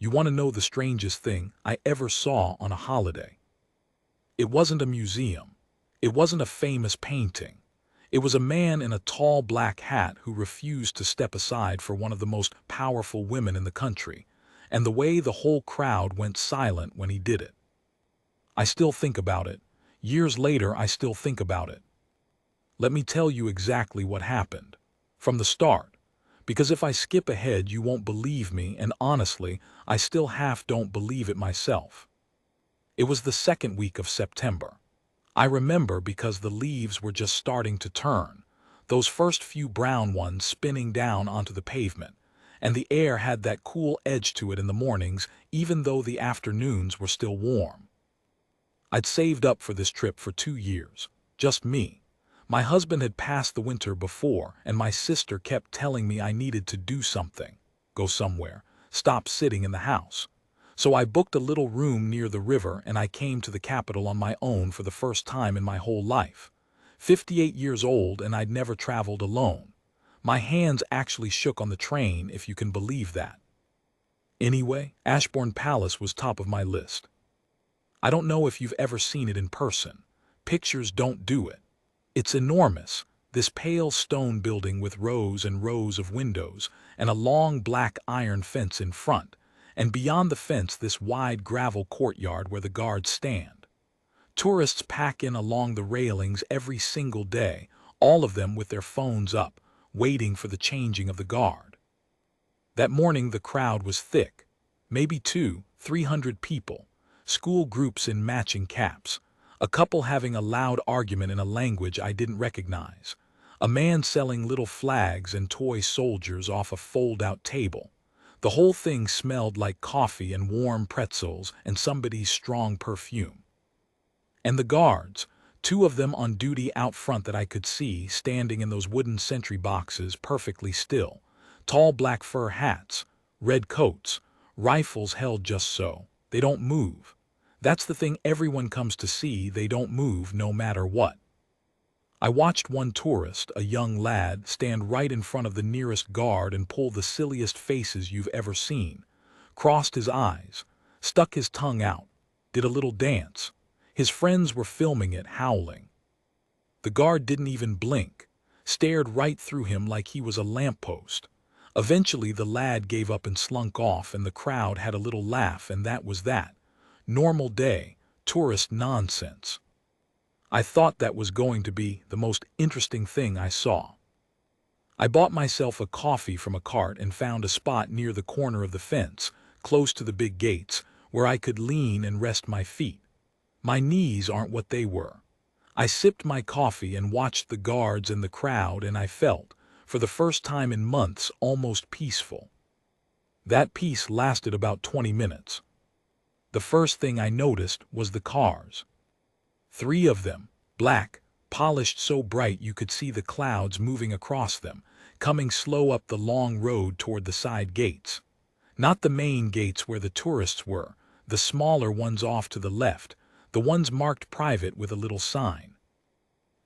You want to know the strangest thing I ever saw on a holiday? It wasn't a museum. It wasn't a famous painting. It was a man in a tall black hat who refused to step aside for one of the most powerful women in the country, and the way the whole crowd went silent when he did it. I still think about it. Years later, I still think about it. Let me tell you exactly what happened. From the start. Because if I skip ahead, you won't believe me, and honestly, I still half don't believe it myself. It was the second week of September. I remember because the leaves were just starting to turn, those first few brown ones spinning down onto the pavement, and the air had that cool edge to it in the mornings, even though the afternoons were still warm. I'd saved up for this trip for 2 years, just me. My husband had passed the winter before, and my sister kept telling me I needed to do something, go somewhere, stop sitting in the house. So I booked a little room near the river and I came to the capital on my own for the first time in my whole life. 58 years old and I'd never traveled alone. My hands actually shook on the train, if you can believe that. Anyway, Ashbourne Palace was top of my list. I don't know if you've ever seen it in person. Pictures don't do it. It's enormous, this pale stone building with rows and rows of windows and a long black iron fence in front, and beyond the fence this wide gravel courtyard where the guards stand. Tourists pack in along the railings every single day, all of them with their phones up, waiting for the changing of the guard. That morning the crowd was thick, maybe 200-300 people, school groups in matching caps, a couple having a loud argument in a language I didn't recognize, a man selling little flags and toy soldiers off a fold-out table. The whole thing smelled like coffee and warm pretzels and somebody's strong perfume. And the guards, 2 of them on duty out front that I could see, standing in those wooden sentry boxes perfectly still, tall black fur hats, red coats, rifles held just so, they don't move. That's the thing everyone comes to see, they don't move no matter what. I watched one tourist, a young lad, stand right in front of the nearest guard and pull the silliest faces you've ever seen, crossed his eyes, stuck his tongue out, did a little dance. His friends were filming it, howling. The guard didn't even blink, stared right through him like he was a lamppost. Eventually the lad gave up and slunk off, and the crowd had a little laugh, and that was that. Normal day, tourist nonsense. I thought that was going to be the most interesting thing I saw. I bought myself a coffee from a cart and found a spot near the corner of the fence, close to the big gates, where I could lean and rest my feet. My knees aren't what they were. I sipped my coffee and watched the guards and the crowd, and I felt, for the first time in months, almost peaceful. That peace lasted about 20 minutes. The first thing I noticed was the cars. 3 of them, black, polished so bright you could see the clouds moving across them, coming slow up the long road toward the side gates. Not the main gates where the tourists were, the smaller ones off to the left, the ones marked private with a little sign.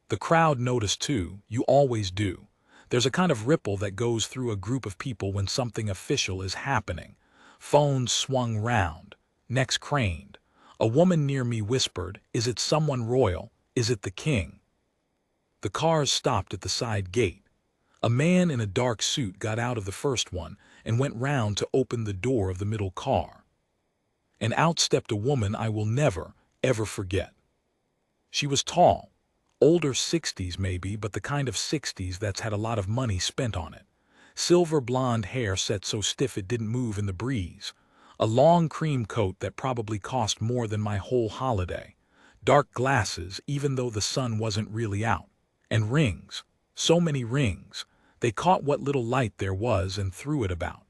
The crowd noticed too, you always do. There's a kind of ripple that goes through a group of people when something official is happening. Phones swung round, necks craned. A woman near me whispered, "Is it someone royal? Is it the king?" The cars stopped at the side gate. A man in a dark suit got out of the first one and went round to open the door of the middle car. And out stepped a woman I will never, ever forget. She was tall, older 60s maybe, but the kind of 60s that's had a lot of money spent on it. Silver blonde hair set so stiff it didn't move in the breeze. A long cream coat that probably cost more than my whole holiday. Dark glasses, even though the sun wasn't really out. And rings. So many rings. They caught what little light there was and threw it about.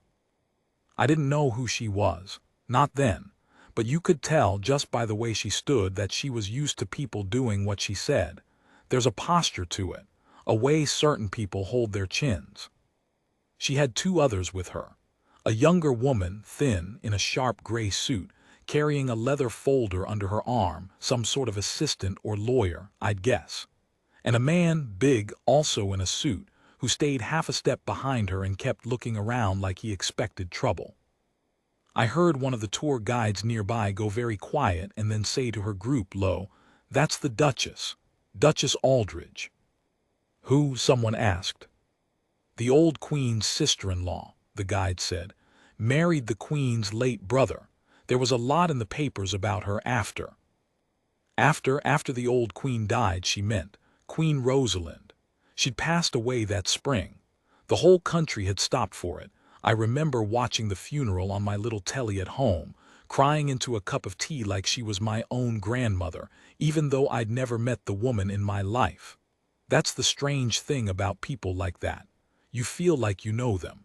I didn't know who she was. Not then. But you could tell just by the way she stood that she was used to people doing what she said. There's a posture to it. A way certain people hold their chins. She had 2 others with her. A younger woman, thin, in a sharp gray suit, carrying a leather folder under her arm, some sort of assistant or lawyer, I'd guess. And a man, big, also in a suit, who stayed half a step behind her and kept looking around like he expected trouble. I heard one of the tour guides nearby go very quiet and then say to her group low, "That's the Duchess, Duchess Aldridge." "Who?" someone asked. "The old Queen's sister-in-law," the guide said. "Married the Queen's late brother. There was a lot in the papers about her after." After the old Queen died, she meant Queen Rosalind. She'd passed away that spring. The whole country had stopped for it. I remember watching the funeral on my little telly at home, crying into a cup of tea like she was my own grandmother, even though I'd never met the woman in my life. That's the strange thing about people like that. You feel like you know them.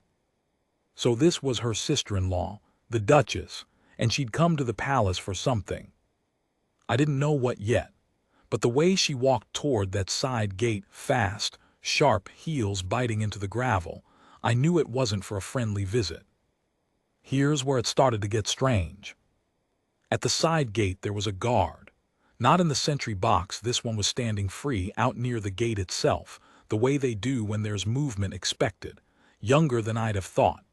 So this was her sister-in-law, the Duchess, and she'd come to the palace for something. I didn't know what yet, but the way she walked toward that side gate, fast, sharp heels biting into the gravel, I knew it wasn't for a friendly visit. Here's where it started to get strange. At the side gate there was a guard. Not in the sentry box, this one was standing free out near the gate itself, the way they do when there's movement expected. Younger than I'd have thought.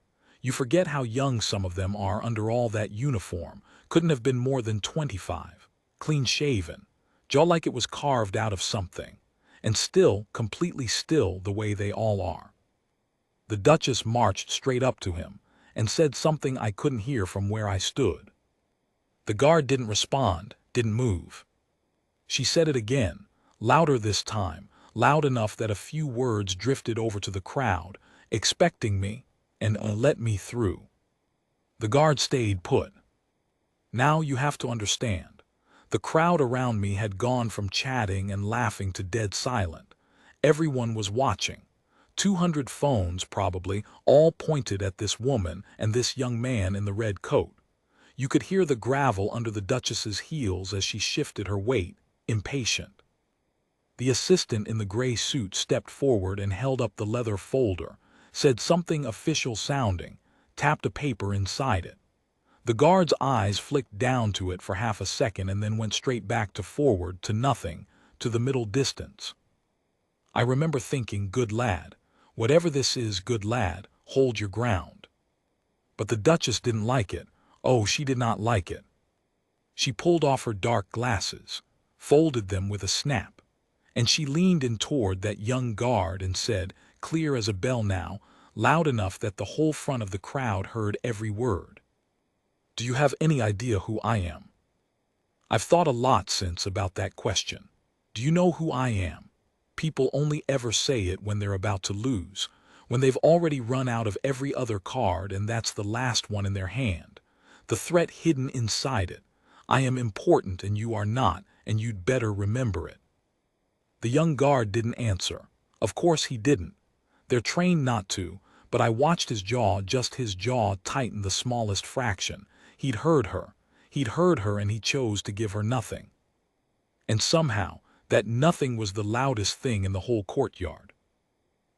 You forget how young some of them are under all that uniform. Couldn't have been more than 25. Clean-shaven, jaw like it was carved out of something, and still, completely still the way they all are. The Duchess marched straight up to him and said something I couldn't hear from where I stood. The guard didn't respond, didn't move. She said it again, louder this time, loud enough that a few words drifted over to the crowd, expecting me, and let me through. The guard stayed put. Now you have to understand. The crowd around me had gone from chatting and laughing to dead silent. Everyone was watching. 200 phones, probably, all pointed at this woman and this young man in the red coat. You could hear the gravel under the Duchess's heels as she shifted her weight, impatient. The assistant in the gray suit stepped forward and held up the leather folder, said something official sounding, tapped a paper inside it. The guard's eyes flicked down to it for half a second and then went straight back to forward, to nothing, to the middle distance. I remember thinking, good lad, whatever this is, good lad, hold your ground. But the Duchess didn't like it. Oh, she did not like it. She pulled off her dark glasses, folded them with a snap, and she leaned in toward that young guard and said, clear as a bell now, loud enough that the whole front of the crowd heard every word. "Do you have any idea who I am?" I've thought a lot since about that question. Do you know who I am? People only ever say it when they're about to lose, when they've already run out of every other card and that's the last one in their hand. The threat hidden inside it. I am important and you are not, and you'd better remember it. The young guard didn't answer. Of course he didn't. They're trained not to, but I watched his jaw, just his jaw, tighten the smallest fraction. He'd heard her and he chose to give her nothing. And somehow, that nothing was the loudest thing in the whole courtyard.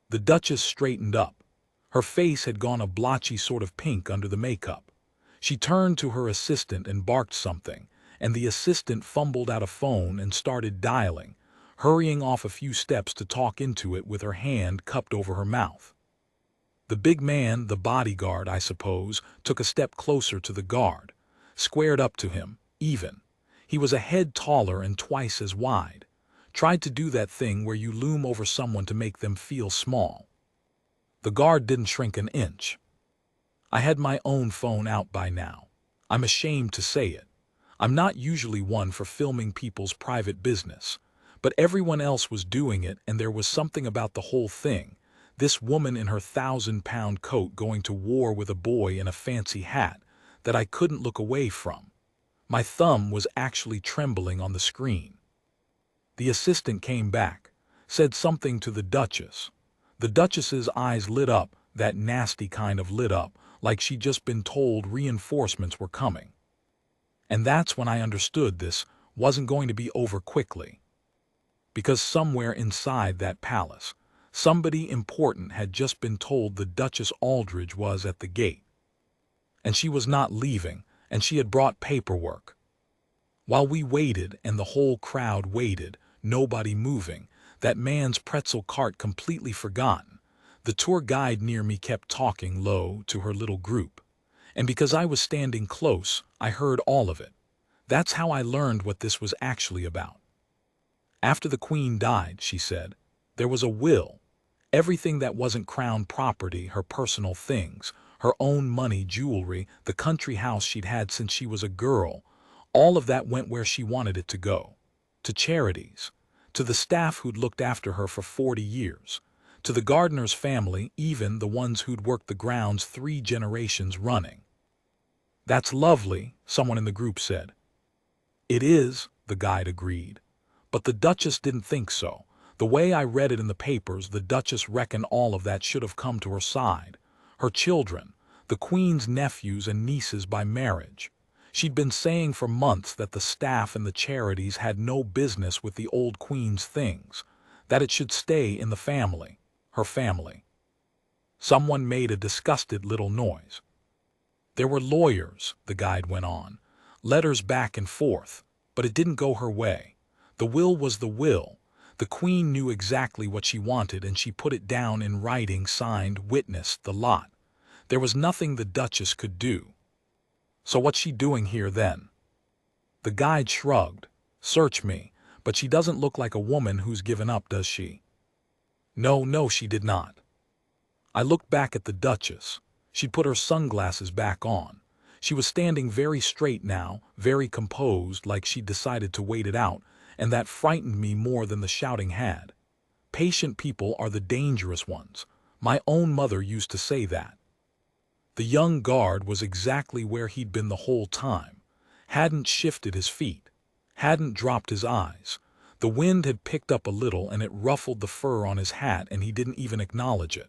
The Duchess straightened up. Her face had gone a blotchy sort of pink under the makeup. She turned to her assistant and barked something, and the assistant fumbled out a phone and started dialing, hurrying off a few steps to talk into it with her hand cupped over her mouth. The big man, the bodyguard, I suppose, took a step closer to the guard, squared up to him, even. He was a head taller and twice as wide. Tried to do that thing where you loom over someone to make them feel small. The guard didn't shrink an inch. I had my own phone out by now. I'm ashamed to say it. I'm not usually one for filming people's private business, but everyone else was doing it, and there was something about the whole thing. This woman in her 1,000-pound coat going to war with a boy in a fancy hat, that I couldn't look away from. My thumb was actually trembling on the screen. The assistant came back, said something to the Duchess. The Duchess's eyes lit up, that nasty kind of lit up, like she'd just been told reinforcements were coming. And that's when I understood this wasn't going to be over quickly. Because somewhere inside that palace, somebody important had just been told the Duchess Aldridge was at the gate. And she was not leaving, and she had brought paperwork. While we waited and the whole crowd waited, nobody moving, that man's pretzel cart completely forgotten, the tour guide near me kept talking low to her little group. And because I was standing close, I heard all of it. That's how I learned what this was actually about. After the queen died, she said, there was a will. Everything that wasn't crown property, her personal things, her own money, jewelry, the country house she'd had since she was a girl, all of that went where she wanted it to go. To charities, to the staff who'd looked after her for 40 years, to the gardener's family, even the ones who'd worked the grounds 3 generations running. That's lovely, someone in the group said. It is, the guide agreed. But the Duchess didn't think so. The way I read it in the papers, the Duchess reckoned all of that should have come to her side. Her children, the Queen's nephews and nieces by marriage. She'd been saying for months that the staff and the charities had no business with the old Queen's things, that it should stay in the family, her family. Someone made a disgusted little noise. There were lawyers, the guide went on, letters back and forth, but it didn't go her way. The will was the will. The Queen knew exactly what she wanted and she put it down in writing, signed, witnessed, the lot. There was nothing the Duchess could do. So what's she doing here then? The guide shrugged. Search me, but she doesn't look like a woman who's given up, does she? No, she did not. I looked back at the Duchess. She'd put her sunglasses back on. She was standing very straight now, very composed, like she'd decided to wait it out, and that frightened me more than the shouting had. Patient people are the dangerous ones. My own mother used to say that. The young guard was exactly where he'd been the whole time. Hadn't shifted his feet. Hadn't dropped his eyes. The wind had picked up a little and it ruffled the fur on his hat and he didn't even acknowledge it.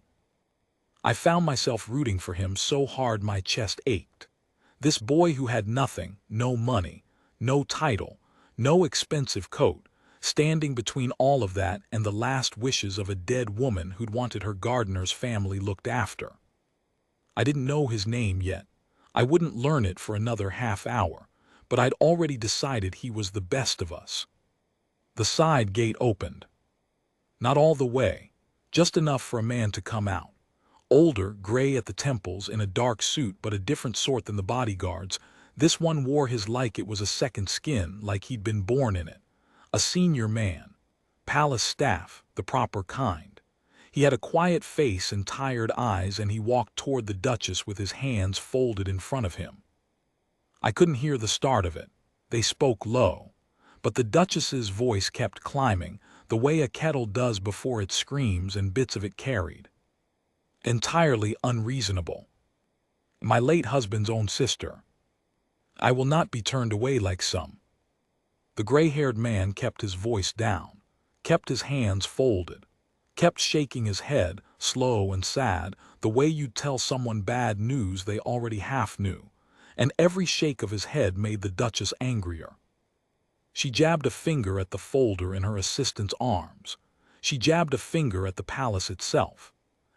I found myself rooting for him so hard my chest ached. This boy who had nothing, no money, no title, no expensive coat, standing between all of that and the last wishes of a dead woman who'd wanted her gardener's family looked after. I didn't know his name yet. I wouldn't learn it for another half hour, but I'd already decided he was the best of us. The side gate opened. Not all the way, just enough for a man to come out. Older, gray at the temples, in a dark suit but a different sort than the bodyguards. This one wore his like it was a second skin, like he'd been born in it. A senior man. Palace staff, the proper kind. He had a quiet face and tired eyes and he walked toward the Duchess with his hands folded in front of him. I couldn't hear the start of it. They spoke low. But the Duchess's voice kept climbing, the way a kettle does before it screams and bits of it carried. Entirely unreasonable. My late husband's own sister. I will not be turned away like some. The gray-haired man kept his voice down, kept his hands folded, kept shaking his head, slow and sad, the way you'd tell someone bad news they already half knew, and every shake of his head made the Duchess angrier. She jabbed a finger at the folder in her assistant's arms. She jabbed a finger at the palace itself.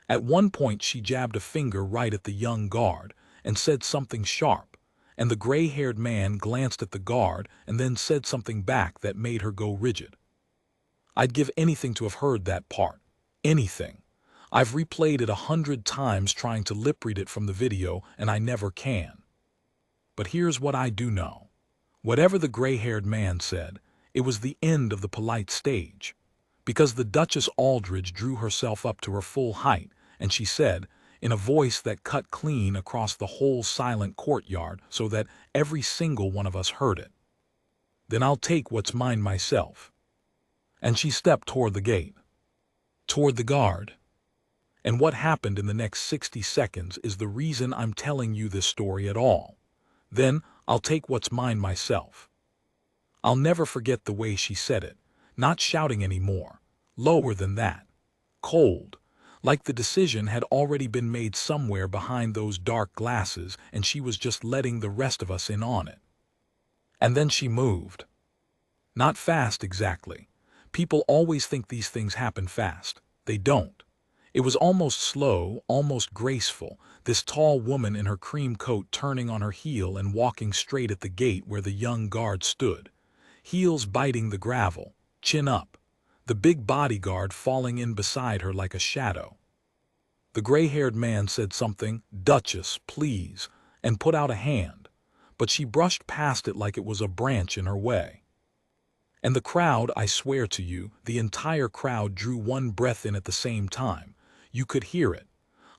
At one point she jabbed a finger right at the young guard and said something sharp, and the gray-haired man glanced at the guard and then said something back that made her go rigid. I'd give anything to have heard that part. Anything. I've replayed it 100 times trying to lip-read it from the video, and I never can. But here's what I do know. Whatever the gray-haired man said, it was the end of the polite stage. Because the Duchess Aldridge drew herself up to her full height, and she said, in a voice that cut clean across the whole silent courtyard so that every single one of us heard it, "Then I'll take what's mine myself." And she stepped toward the gate. Toward the guard. And what happened in the next 60 seconds is the reason I'm telling you this story at all. Then I'll take what's mine myself. I'll never forget the way she said it, not shouting anymore, lower than that, cold, like the decision had already been made somewhere behind those dark glasses and she was just letting the rest of us in on it. And then she moved. Not fast exactly. People always think these things happen fast. They don't. It was almost slow, almost graceful, this tall woman in her cream coat turning on her heel and walking straight at the gate where the young guard stood, heels biting the gravel, chin up, the big bodyguard falling in beside her like a shadow. The gray-haired man said something, "Duchess, please," and put out a hand, but she brushed past it like it was a branch in her way. And the crowd, I swear to you, the entire crowd drew one breath in at the same time. You could hear it.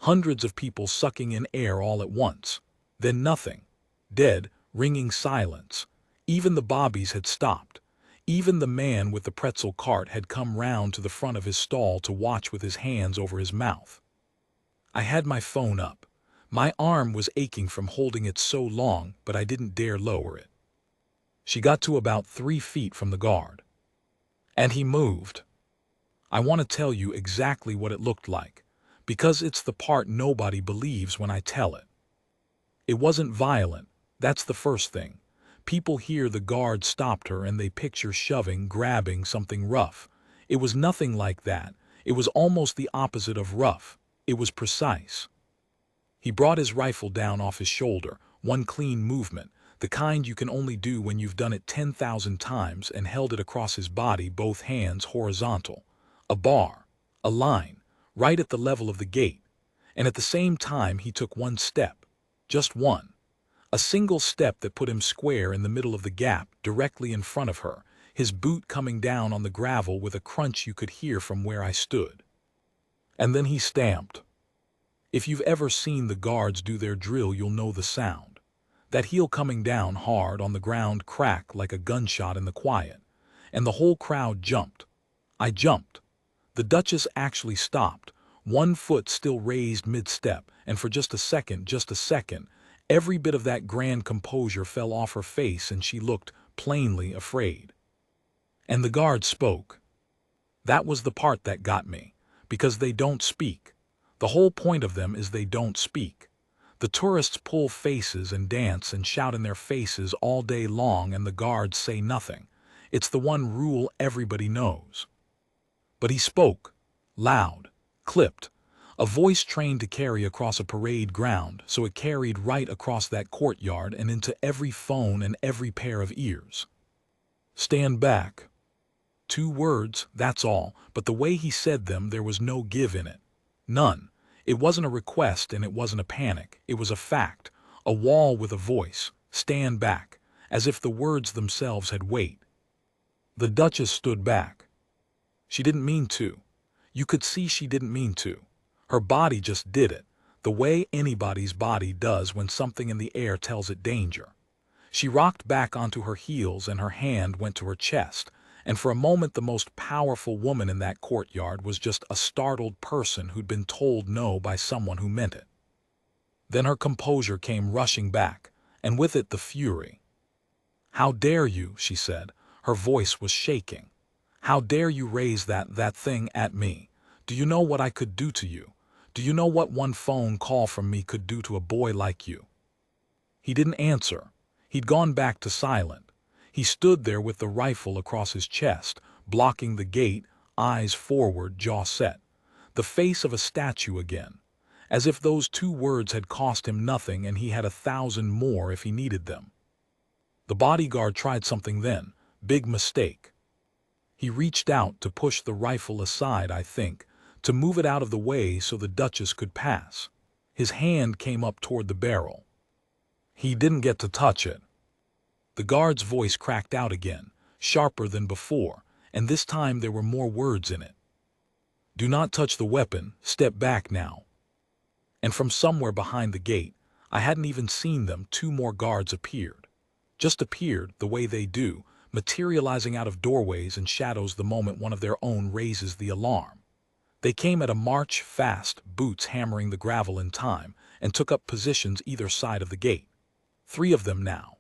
Hundreds of people sucking in air all at once. Then nothing. Dead, ringing silence. Even the bobbies had stopped. Even the man with the pretzel cart had come round to the front of his stall to watch with his hands over his mouth. I had my phone up. My arm was aching from holding it so long, but I didn't dare lower it. She got to about 3 feet from the guard. And he moved. I want to tell you exactly what it looked like, because it's the part nobody believes when I tell it. It wasn't violent, that's the first thing. People hear the guard stopped her and they picture shoving, grabbing something rough. It was nothing like that. It was almost the opposite of rough. It was precise. He brought his rifle down off his shoulder, one clean movement, the kind you can only do when you've done it 10,000 times, and held it across his body, both hands horizontal. A bar, a line, right at the level of the gate. And at the same time he took one step, just one. A single step that put him square in the middle of the gap, directly in front of her, his boot coming down on the gravel with a crunch you could hear from where I stood. And then he stamped. If you've ever seen the guards do their drill, you'll know the sound. That heel coming down hard on the ground, crack like a gunshot in the quiet. And the whole crowd jumped. I jumped. The Duchess actually stopped, one foot still raised mid-step, and for just a second, every bit of that grand composure fell off her face and she looked plainly afraid. And the guard spoke. That was the part that got me, because they don't speak. The whole point of them is they don't speak. The tourists pull faces and dance and shout in their faces all day long, and the guards say nothing. It's the one rule everybody knows. But he spoke, loud, clipped, a voice trained to carry across a parade ground, so it carried right across that courtyard and into every phone and every pair of ears. Stand back. 2 words, that's all, but the way he said them, there was no give in it. None. It wasn't a request and it wasn't a panic. It was a fact, a wall with a voice. Stand back, as if the words themselves had weight. The Duchess stood back. She didn't mean to. You could see she didn't mean to. Her body just did it, the way anybody's body does when something in the air tells it danger. She rocked back onto her heels and her hand went to her chest, and for a moment the most powerful woman in that courtyard was just a startled person who'd been told no by someone who meant it. Then her composure came rushing back, and with it the fury. "How dare you," she said. Her voice was shaking. "How dare you raise that thing at me? Do you know what I could do to you? Do you know what one phone call from me could do to a boy like you?" He didn't answer. He'd gone back to silent. He stood there with the rifle across his chest, blocking the gate, eyes forward, jaw set. The face of a statue again. As if those 2 words had cost him nothing and he had 1,000 more if he needed them. The bodyguard tried something then. Big mistake. He reached out to push the rifle aside, I think, to move it out of the way so the Duchess could pass. His hand came up toward the barrel. He didn't get to touch it. The guard's voice cracked out again, sharper than before, and this time there were more words in it. "Do not touch the weapon, step back now." And from somewhere behind the gate, I hadn't even seen them, 2 more guards appeared. Just appeared, the way they do, materializing out of doorways and shadows the moment one of their own raises the alarm. They came at a march, fast, boots hammering the gravel in time, and took up positions either side of the gate. 3 of them now.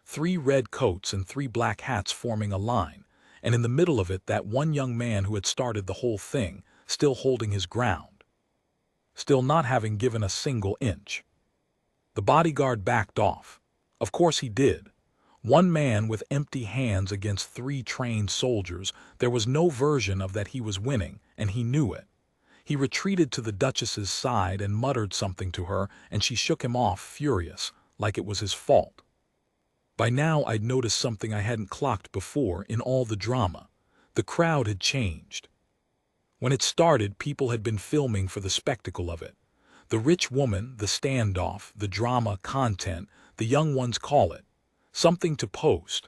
3 red coats and 3 black hats forming a line, and in the middle of it that one young man who had started the whole thing, still holding his ground. Still not having given a single inch. The bodyguard backed off. Of course he did. One man with empty hands against 3 trained soldiers, there was no version of that he was winning, and he knew it. He retreated to the Duchess's side and muttered something to her, and she shook him off, furious, like it was his fault. By now I'd noticed something I hadn't clocked before in all the drama. The crowd had changed. When it started, people had been filming for the spectacle of it. The rich woman, the standoff, the drama content, the young ones call it. Something to post.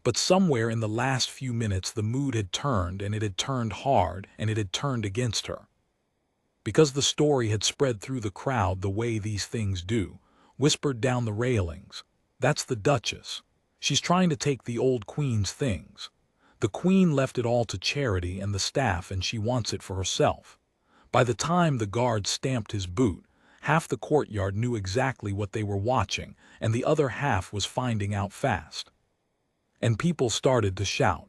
But somewhere in the last few minutes the mood had turned, and it had turned hard, and it had turned against her. Because the story had spread through the crowd the way these things do, whispered down the railings. That's the Duchess. She's trying to take the old queen's things. The queen left it all to charity and the staff, and she wants it for herself. By the time the guard stamped his boot, half the courtyard knew exactly what they were watching, and the other half was finding out fast. And people started to shout.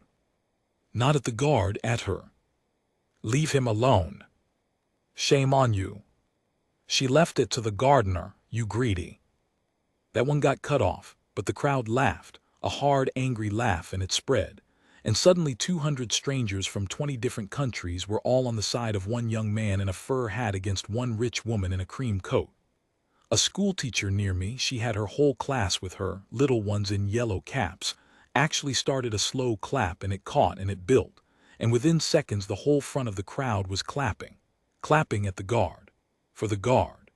Not at the guard, at her. Leave him alone. Shame on you. She left it to the gardener, you greedy. That one got cut off, but the crowd laughed, a hard, angry laugh, and it spread. And suddenly 200 strangers from 20 different countries were all on the side of one young man in a fur hat against one rich woman in a cream coat. A schoolteacher near me, she had her whole class with her, little ones in yellow caps, actually started a slow clap, and it caught and it built. And within seconds the whole front of the crowd was clapping at the guard. For the guard.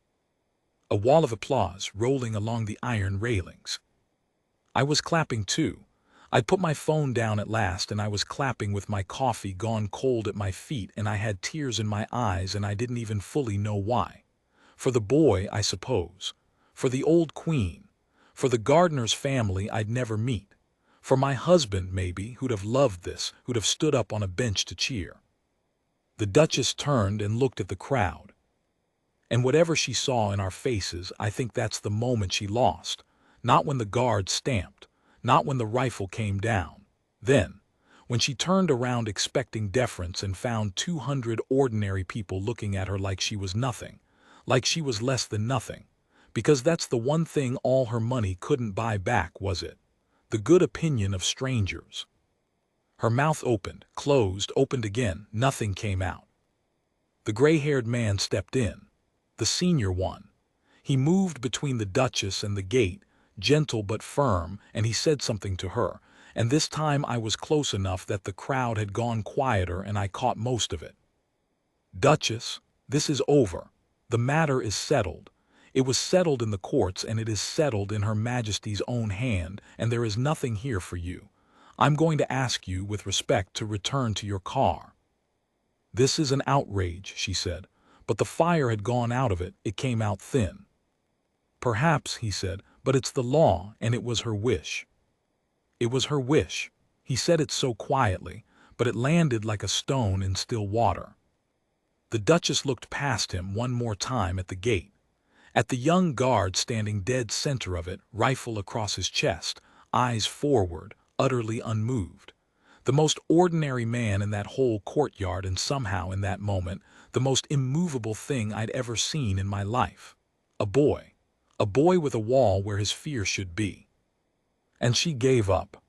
A wall of applause rolling along the iron railings. I was clapping too. I'd put my phone down at last, and I was clapping with my coffee gone cold at my feet, and I had tears in my eyes, and I didn't even fully know why. For the boy, I suppose. For the old queen. For the gardener's family I'd never meet. For my husband, maybe, who'd have loved this, who'd have stood up on a bench to cheer. The Duchess turned and looked at the crowd. And whatever she saw in our faces, I think that's the moment she lost. Not when the guard stamped. Not when the rifle came down. Then, when she turned around expecting deference and found 200 ordinary people looking at her like she was nothing, like she was less than nothing, because that's the one thing all her money couldn't buy back, was it? The good opinion of strangers. Her mouth opened, closed, opened again, nothing came out. The gray-haired man stepped in, the senior one. He moved between the Duchess and the gate, gentle but firm, and he said something to her, and this time I was close enough that the crowd had gone quieter and I caught most of it. Duchess, this is over. The matter is settled. It was settled in the courts, and it is settled in Her Majesty's own hand, and there is nothing here for you. I'm going to ask you, with respect, to return to your car. This is an outrage, she said, but the fire had gone out of it, it came out thin. Perhaps, he said, but it's the law, and it was her wish. It was her wish. He said it so quietly, but it landed like a stone in still water. The Duchess looked past him one more time at the gate, at the young guard standing dead center of it, rifle across his chest, eyes forward, utterly unmoved. The most ordinary man in that whole courtyard, and somehow in that moment, the most immovable thing I'd ever seen in my life. A boy with a wall where his fear should be. And she gave up.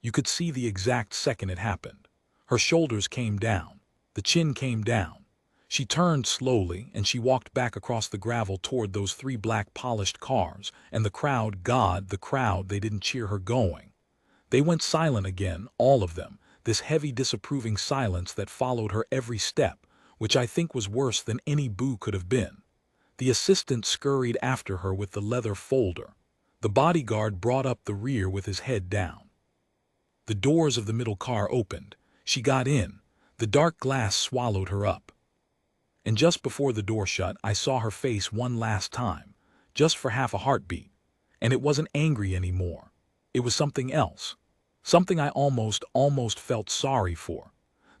You could see the exact second it happened. Her shoulders came down, the chin came down. She turned slowly, and she walked back across the gravel toward those 3 black polished cars, and the crowd, God, the crowd, they didn't cheer her going. They went silent again, all of them, this heavy disapproving silence that followed her every step, which I think was worse than any boo could have been. The assistant scurried after her with the leather folder. The bodyguard brought up the rear with his head down. The doors of the middle car opened. She got in. The dark glass swallowed her up. And just before the door shut, I saw her face one last time, just for half a heartbeat. And it wasn't angry anymore. It was something else. Something I almost felt sorry for.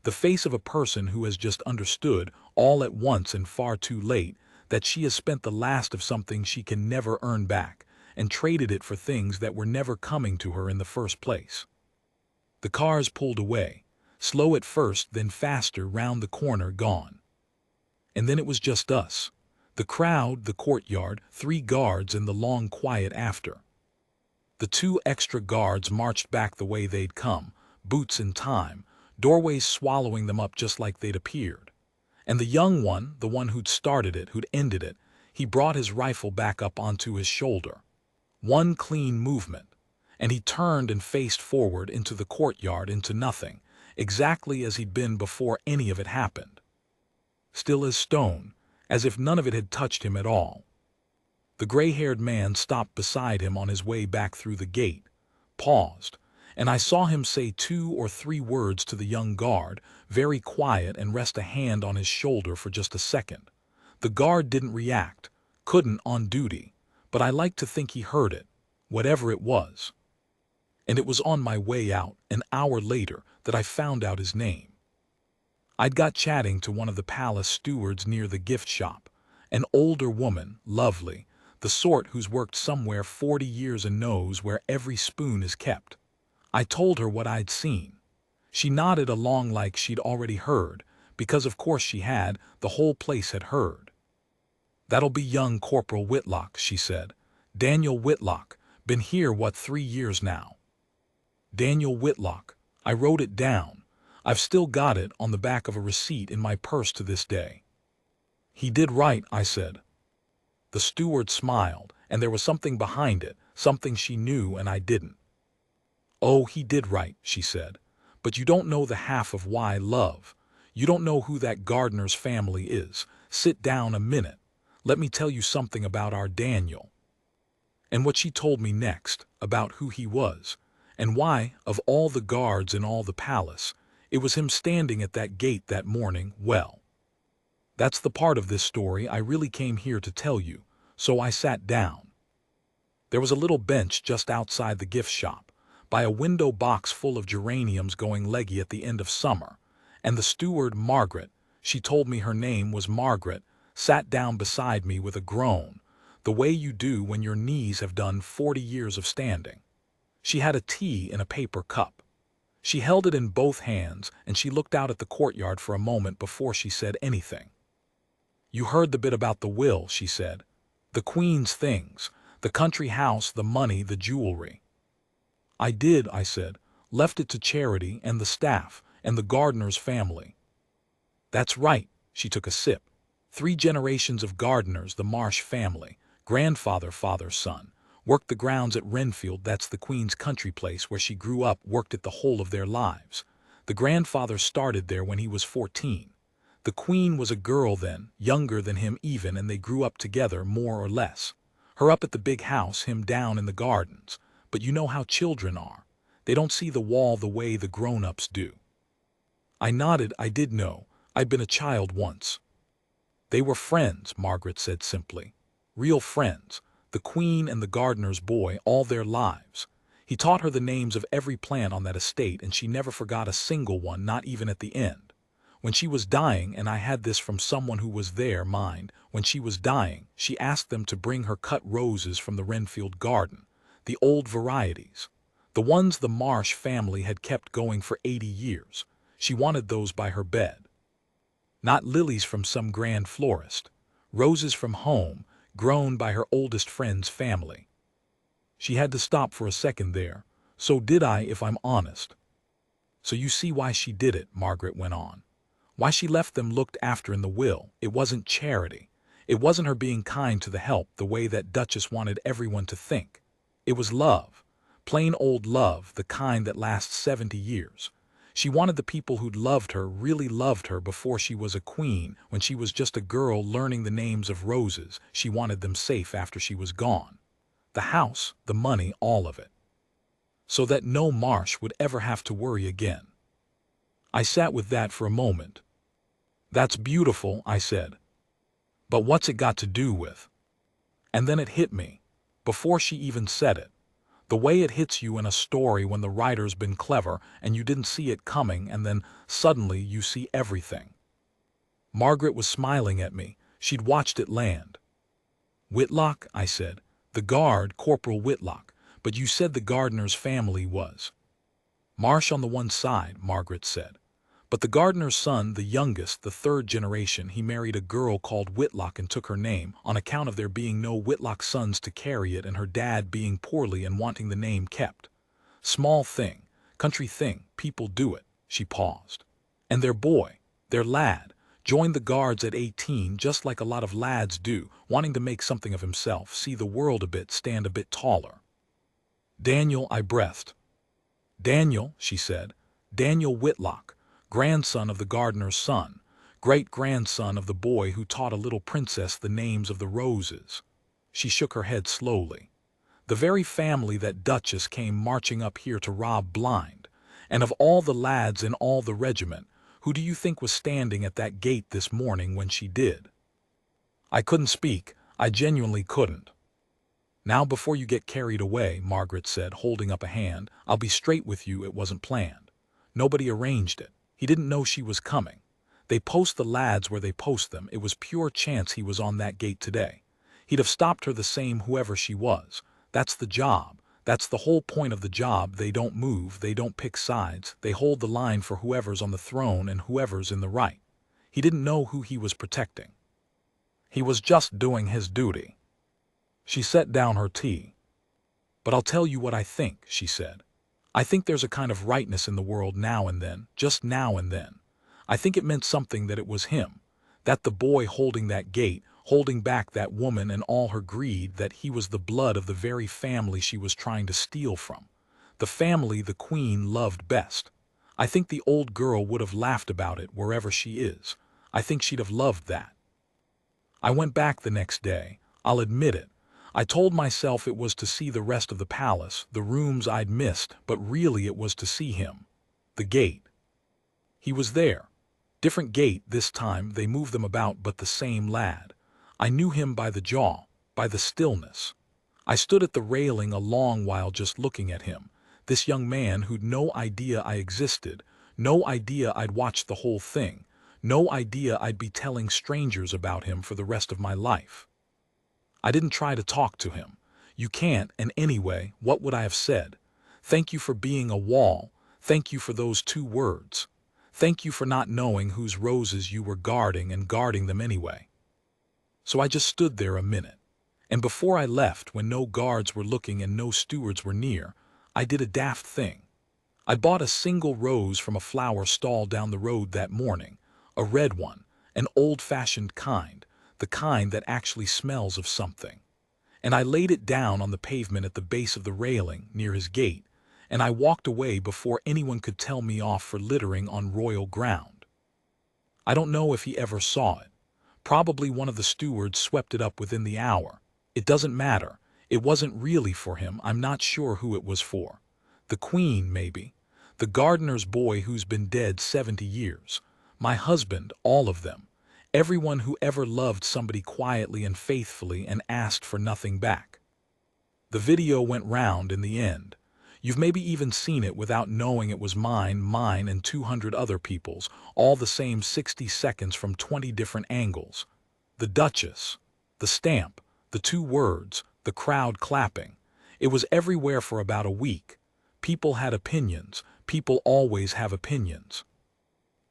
The face of a person who has just understood, all at once and far too late, that she has spent the last of something she can never earn back, and traded it for things that were never coming to her in the first place. The cars pulled away, slow at first, then faster, round the corner, gone. And then it was just us. The crowd, the courtyard, 3 guards, and the long quiet after. The 2 extra guards marched back the way they'd come, boots in time, doorways swallowing them up just like they'd appeared. And the young one, the one who'd started it, who'd ended it, he brought his rifle back up onto his shoulder. One clean movement, and he turned and faced forward into the courtyard, into nothing, exactly as he'd been before any of it happened. Still as stone, as if none of it had touched him at all. The gray-haired man stopped beside him on his way back through the gate, paused, and I saw him say 2 or 3 words to the young guard, very quiet, and rest a hand on his shoulder for just a second. The guard didn't react, couldn't on duty, but I like to think he heard it, whatever it was. And it was on my way out, an hour later, that I found out his name. I'd got chatting to one of the palace stewards near the gift shop, an older woman, lovely, the sort who's worked somewhere 40 years and knows where every spoon is kept. I told her what I'd seen. She nodded along like she'd already heard, because of course she had, the whole place had heard. "That'll be young Corporal Whitlock," she said. "Daniel Whitlock, been here 3 years now." Daniel Whitlock. I wrote it down. I've still got it on the back of a receipt in my purse to this day. "He did right," I said. The steward smiled, and there was something behind it, something she knew and I didn't. "Oh, he did right," she said. "But you don't know the half of why, love. You don't know who that gardener's family is. Sit down a minute. Let me tell you something about our Daniel." And what she told me next, about who he was, and why, of all the guards in all the palace, it was him standing at that gate that morning, well, that's the part of this story I really came here to tell you, so I sat down. There was a little bench just outside the gift shop, by a window box full of geraniums going leggy at the end of summer, and the steward, Margaret, she told me her name was Margaret, sat down beside me with a groan, the way you do when your knees have done 40 years of standing. She had a tea in a paper cup. She held it in both hands, and she looked out at the courtyard for a moment before she said anything. "You heard the bit about the will," she said. "The Queen's things, the country house, the money, the jewelry." "I did," I said. "Left it to charity and the staff and the gardener's family." "That's right." She took a sip. "3 generations of gardeners, the Marsh family, grandfather, father, son, worked the grounds at Renfield, that's the Queen's country place where she grew up, worked it the whole of their lives. The grandfather started there when he was 14. The Queen was a girl then, younger than him even, and they grew up together, more or less. Her up at the big house, him down in the gardens. But you know how children are. They don't see the wall the way the grown-ups do." I nodded. I did know. I'd been a child once. "They were friends," Margaret said simply. "Real friends. The Queen and the gardener's boy, all their lives. He taught her the names of every plant on that estate, and she never forgot a single one, not even at the end. When she was dying, and I had this from someone who was there, mind, when she was dying, she asked them to bring her cut roses from the Renfield garden, the old varieties, the ones the Marsh family had kept going for 80 years. She wanted those by her bed. Not lilies from some grand florist. Roses from home, grown by her oldest friend's family." She had to stop for a second there. "So did I, if I'm honest." "So you see why she did it," Margaret went on. "Why she left them looked after in the will. It wasn't charity. It wasn't her being kind to the help the way that Duchess wanted everyone to think. It was love. Plain old love, the kind that lasts 70 years. She wanted the people who'd loved her, really loved her before she was a queen, when she was just a girl learning the names of roses, she wanted them safe after she was gone. The house, the money, all of it. So that no Marsh would ever have to worry again." I sat with that for a moment. "That's beautiful," I said. "But what's it got to do with—" And then it hit me, before she even said it. The way it hits you in a story when the writer's been clever and you didn't see it coming, and then suddenly you see everything. Margaret was smiling at me. She'd watched it land. "Whitlock," I said. "The guard, Corporal Whitlock. But you said the gardener's family was—" "Marsh on the one side," Margaret said. "But the gardener's son, the youngest, the 3rd generation, he married a girl called Whitlock and took her name, on account of there being no Whitlock sons to carry it and her dad being poorly and wanting the name kept. Small thing, country thing, people do it." She paused. "And their boy, their lad, joined the guards at 18, just like a lot of lads do, wanting to make something of himself, see the world a bit, stand a bit taller." "Daniel," I breathed. "Daniel," she said. "Daniel Whitlock. Grandson of the gardener's son, Great-grandson of the boy who taught a little princess the names of the roses. She shook her head slowly. The very family that Duchess came marching up here to rob blind. And of all the lads in all the regiment, who do you think was standing at that gate this morning when she did? I couldn't speak. I genuinely couldn't. Now before you get carried away, Margaret said, holding up a hand, I'll be straight with you, it wasn't planned. Nobody arranged it. He didn't know she was coming. They post the lads where they post them. It was pure chance he was on that gate today. He'd have stopped her the same whoever she was. That's the job. That's the whole point of the job. They don't move, they don't pick sides, they hold the line for whoever's on the throne and whoever's in the right. He didn't know who he was protecting. He was just doing his duty. She set down her tea. But I'll tell you what I think, she said. I think there's a kind of rightness in the world now and then, just now and then. I think it meant something that it was him, that the boy holding that gate, holding back that woman and all her greed, that he was the blood of the very family she was trying to steal from. The family the Queen loved best. I think the old girl would have laughed about it wherever she is. I think she'd have loved that. I went back the next day. I'll admit it. I told myself it was to see the rest of the palace, the rooms I'd missed, but really it was to see him. The gate. He was there. Different gate this time, they moved them about, but the same lad. I knew him by the jaw, by the stillness. I stood at the railing a long while just looking at him, this young man who'd no idea I existed, no idea I'd watched the whole thing, no idea I'd be telling strangers about him for the rest of my life. I didn't try to talk to him. You can't, and anyway, what would I have said? Thank you for being a wall. Thank you for those 2 words. Thank you for not knowing whose roses you were guarding and guarding them anyway. So I just stood there a minute. And before I left, when no guards were looking and no stewards were near, I did a daft thing. I bought a single rose from a flower stall down the road that morning, a red one, an old-fashioned kind, the kind that actually smells of something. And I laid it down on the pavement at the base of the railing near his gate, and I walked away before anyone could tell me off for littering on royal ground. I don't know if he ever saw it. Probably one of the stewards swept it up within the hour. It doesn't matter. It wasn't really for him. I'm not sure who it was for. The Queen, maybe. The gardener's boy who's been dead 70 years. My husband, all of them. Everyone who ever loved somebody quietly and faithfully and asked for nothing back. The video went round in the end. You've maybe even seen it without knowing it was mine and 200 other people's, all the same 60 seconds from 20 different angles. The Duchess, the stamp, the 2 words, the crowd clapping. It was everywhere for about a week. People had opinions. People always have opinions.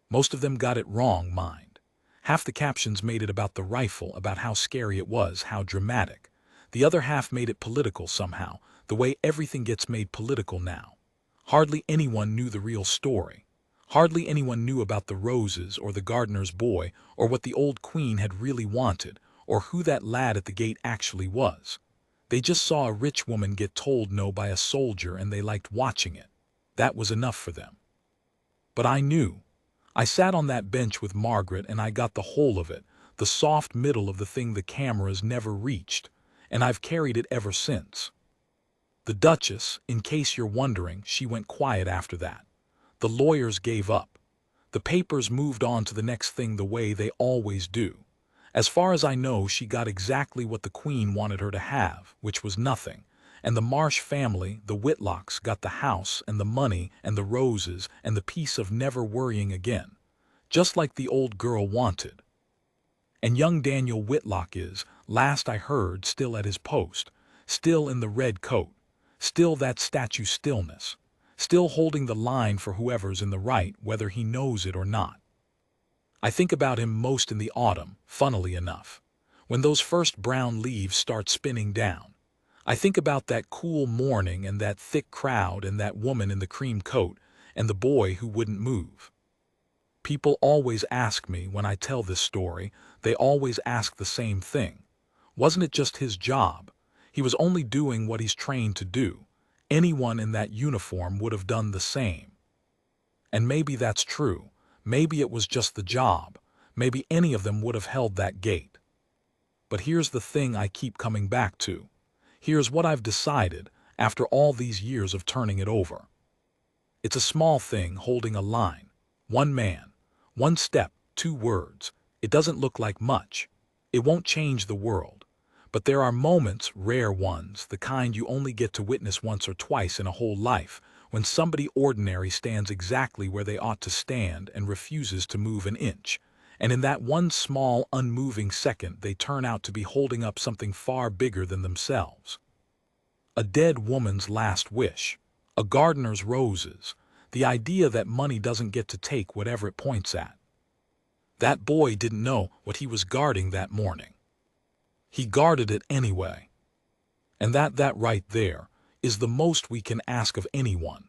Most of them got it wrong, mind. Half the captions made it about the rifle, about how scary it was, how dramatic. The other half made it political somehow, the way everything gets made political now. Hardly anyone knew the real story. Hardly anyone knew about the roses or the gardener's boy or what the old Queen had really wanted or who that lad at the gate actually was. They just saw a rich woman get told no by a soldier and they liked watching it. That was enough for them. But I knew. I sat on that bench with Margaret and I got the whole of it, the soft middle of the thing the cameras never reached, and I've carried it ever since. The Duchess, in case you're wondering, she went quiet after that. The lawyers gave up. The papers moved on to the next thing the way they always do. As far as I know, she got exactly what the Queen wanted her to have, which was nothing. And the Marsh family, the Whitlocks, got the house and the money and the roses and the peace of never worrying again. Just like the old girl wanted. And young Daniel Whitlock is, last I heard, still at his post, still in the red coat. Still that statue stillness, still holding the line for whoever's in the right, whether he knows it or not. I think about him most in the autumn, funnily enough, when those first brown leaves start spinning down. I think about that cool morning and that thick crowd and that woman in the cream coat and the boy who wouldn't move. People always ask me when I tell this story, they always ask the same thing. Wasn't it just his job? He was only doing what he's trained to do. Anyone in that uniform would have done the same. And maybe that's true. Maybe it was just the job. maybe any of them would have held that gate. But here's the thing I keep coming back to. Here's what I've decided after all these years of turning it over. It's a small thing holding a line. One man, one step, 2 words. It doesn't look like much. It won't change the world. But there are moments, rare ones, the kind you only get to witness once or twice in a whole life, when somebody ordinary stands exactly where they ought to stand and refuses to move an inch. And in that one small, unmoving second, they turn out to be holding up something far bigger than themselves. A dead woman's last wish, a gardener's roses, the idea that money doesn't get to take whatever it points at. That boy didn't know what he was guarding that morning. He guarded it anyway. And that right there is the most we can ask of anyone.